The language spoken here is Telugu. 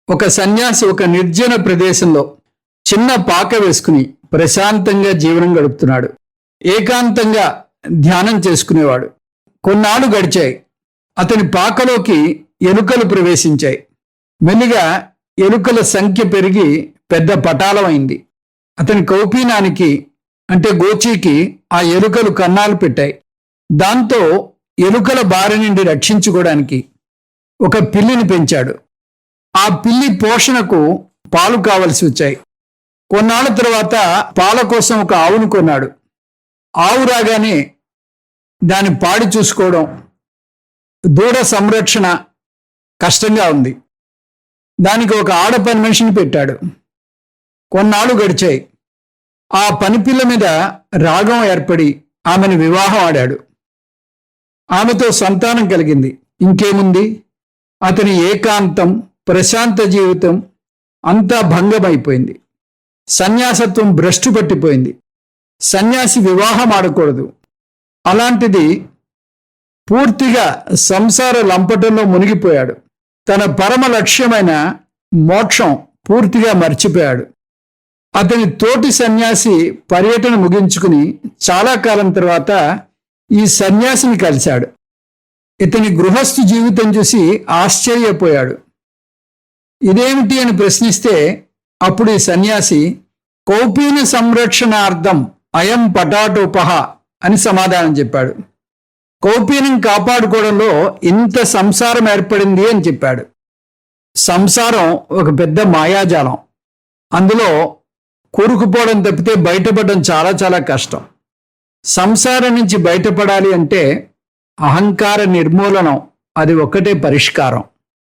ఒక సన్యాసి ఒక నిర్జన ప్రదేశంలో చిన్న పాక వేసుకుని ప్రశాంతంగా జీవనం గడుపుతున్నాడు. ఏకాంతంగా ధ్యానం చేసుకునేవాడు. కొన్నాళ్ళు గడిచాయి. అతని పాకలోకి ఎలుకలు ప్రవేశించాయి. మెల్లిగా ఎలుకల సంఖ్య పెరిగి పెద్ద పటాలమైంది. అతని కౌపీనానికి అంటే గోచీకి ఆ ఎలుకలు కన్నాలు పెట్టాయి. దాంతో ఎలుకల బారి నుండి రక్షించుకోవడానికి ఒక పిల్లిని పెంచాడు. ఆ పిల్లి పోషణకు పాలు కావలసి వచ్చాయి. కొన్నాళ్ళ తర్వాత పాల కోసం ఒక ఆవును కొన్నాడు. ఆవు రాగానే దాని పాడి చూసుకోవడం, దూడ సంరక్షణ కష్టంగా ఉంది. దానికి ఒక ఆడ పని మనిషిని పెట్టాడు. కొన్నాళ్ళు గడిచాయి. ఆ పనిపిల్ల మీద రాగం ఏర్పడి ఆమెను వివాహం ఆడాడు. ఆమెతో సంతానం కలిగింది. ఇంకేముంది, అతని ఏకాంతం, ప్రశాంత జీవితం అంతా భంగమైపోయింది. సన్యాసత్వం భ్రష్టు పట్టిపోయింది. సన్యాసి వివాహం ఆడకూడదు. అలాంటిది పూర్తిగా సంసార లంపటంలో మునిగిపోయాడు. తన పరమ లక్ష్యమైన మోక్షం పూర్తిగా మర్చిపోయాడు. అతని తోటి సన్యాసి పర్యటన ముగించుకుని చాలా కాలం తర్వాత ఈ సన్యాసిని కలిశాడు. ఇతని గృహస్థు జీవితం చూసి ఆశ్చర్యపోయాడు. ఇదేమిటి అని ప్రశ్నిస్తే అప్పుడు ఈ సన్యాసి కౌపీన సంరక్షణార్థం అయం పటాటోపహ అని సమాధానం చెప్పాడు. కౌపీనం కాపాడుకోవడంలో ఇంత సంసారం ఏర్పడింది అని చెప్పాడు. సంసారం ఒక పెద్ద మాయాజాలం. అందులో కూరుకుపోవడం తప్పితే బయటపడడం చాలా చాలా కష్టం. సంసారం నుంచి బయటపడాలి అంటే అహంకార నిర్మూలనం, అది ఒక్కటే పరిష్కారం.